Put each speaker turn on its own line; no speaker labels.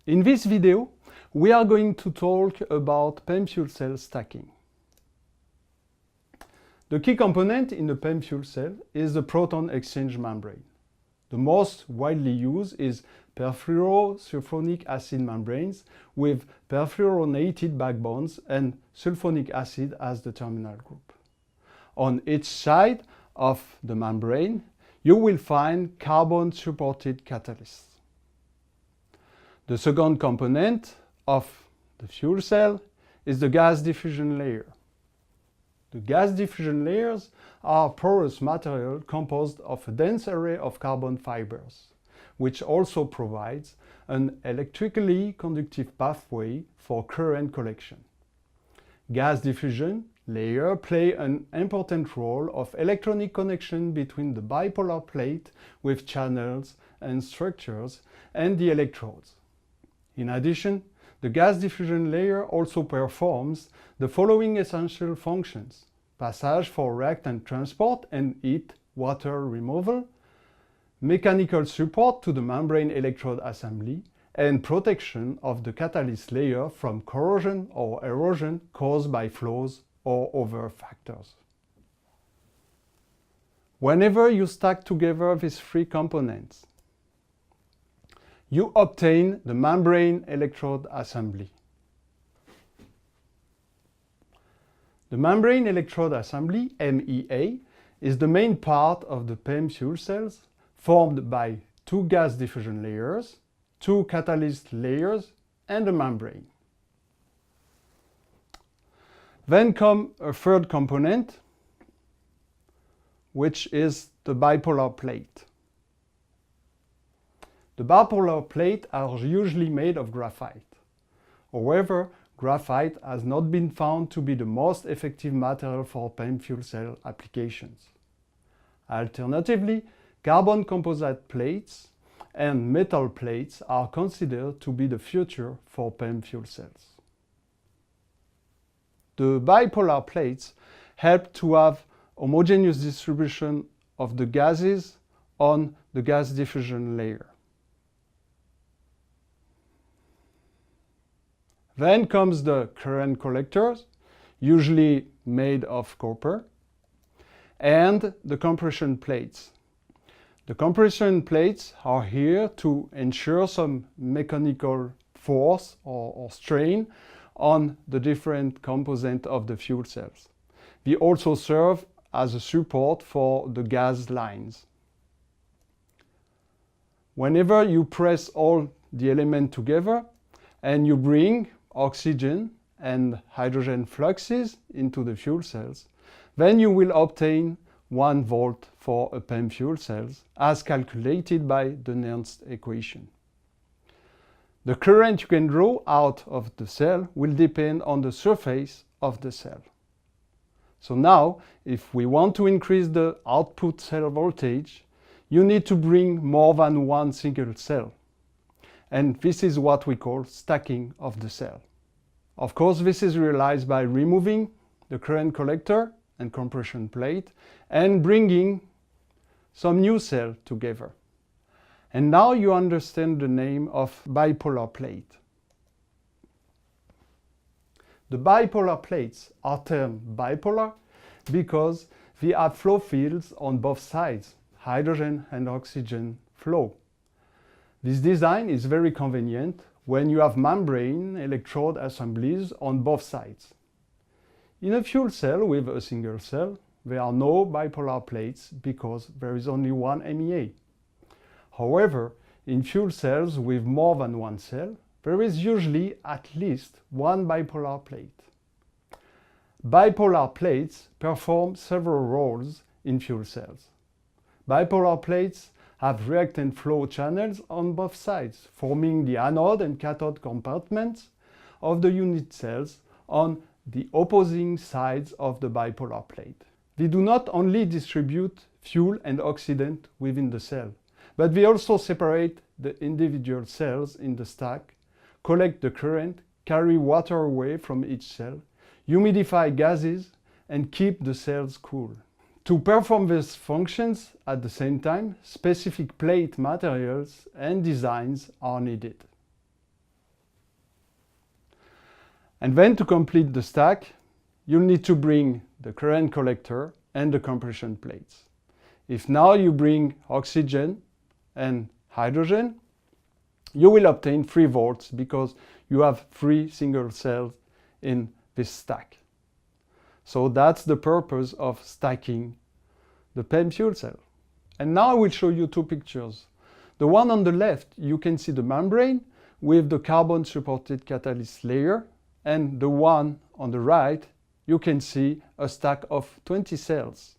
In this video, we are going to talk about PEM fuel cell stacking. The key component in the PEM fuel cell is the proton exchange membrane. The most widely used is perfluorosulfonic acid membranes with perfluoronated backbones and sulfonic acid as the terminal group. On each side of the membrane, you will find carbon-supported catalysts. The second component of the fuel cell is the gas diffusion layer. The gas diffusion layers are porous material composed of a dense array of carbon fibers, which also provides an electrically conductive pathway for current collection. Gas diffusion layers play an important role of electronic connection between the bipolar plate with channels and structures and the electrodes. In addition, the gas diffusion layer also performs the following essential functions: passage for reactant transport and heat, water removal, mechanical support to the membrane electrode assembly, and protection of the catalyst layer from corrosion or erosion caused by flows or other factors. Whenever you stack together these three components, you obtain the membrane electrode assembly. The membrane electrode assembly, MEA, is the main part of the PEM fuel cells, formed by two gas diffusion layers, two catalyst layers, and a membrane. Then comes a third component, which is the bipolar plate. The bipolar plates are usually made of graphite. However, graphite has not been found to be the most effective material for PEM fuel cell applications. Alternatively, carbon composite plates and metal plates are considered to be the future for PEM fuel cells. The bipolar plates help to have homogeneous distribution of the gases on the gas diffusion layer. Then comes the current collectors, usually made of copper, and the compression plates. The compression plates are here to ensure some mechanical force or strain on the different components of the fuel cells. They also serve as a support for the gas lines. Whenever you press all the elements together and you bring oxygen and hydrogen fluxes into the fuel cells, then you will obtain 1 volt for a PEM fuel cells as calculated by the Nernst equation. The current you can draw out of the cell will depend on the surface of the cell. So now, if we want to increase the output cell voltage, you need to bring more than one single cell. And this is what we call stacking of the cell. Of course, this is realized by removing the current collector and compression plate and bringing some new cell together. And now you understand the name of bipolar plate. The bipolar plates are termed bipolar because they have flow fields on both sides, hydrogen and oxygen flow. This design is very convenient when you have membrane electrode assemblies on both sides. In a fuel cell with a single cell, there are no bipolar plates because there is only one MEA. However, in fuel cells with more than one cell, there is usually at least one bipolar plate. Bipolar plates perform several roles in fuel cells. Bipolar plates have reactant flow channels on both sides, forming the anode and cathode compartments of the unit cells on the opposing sides of the bipolar plate. They do not only distribute fuel and oxidant within the cell, but they also separate the individual cells in the stack, collect the current, carry water away from each cell, humidify gases, and keep the cells cool. To perform these functions at the same time, specific plate materials and designs are needed. And then to complete the stack, you'll need to bring the current collector and the compression plates. If now you bring oxygen and hydrogen, you will obtain 3 volts because you have 3 single cells in this stack. So that's the purpose of stacking the PEM fuel cell. And now I will show you 2 pictures. The one on the left, you can see the membrane with the carbon-supported catalyst layer, and the one on the right, you can see a stack of 20 cells.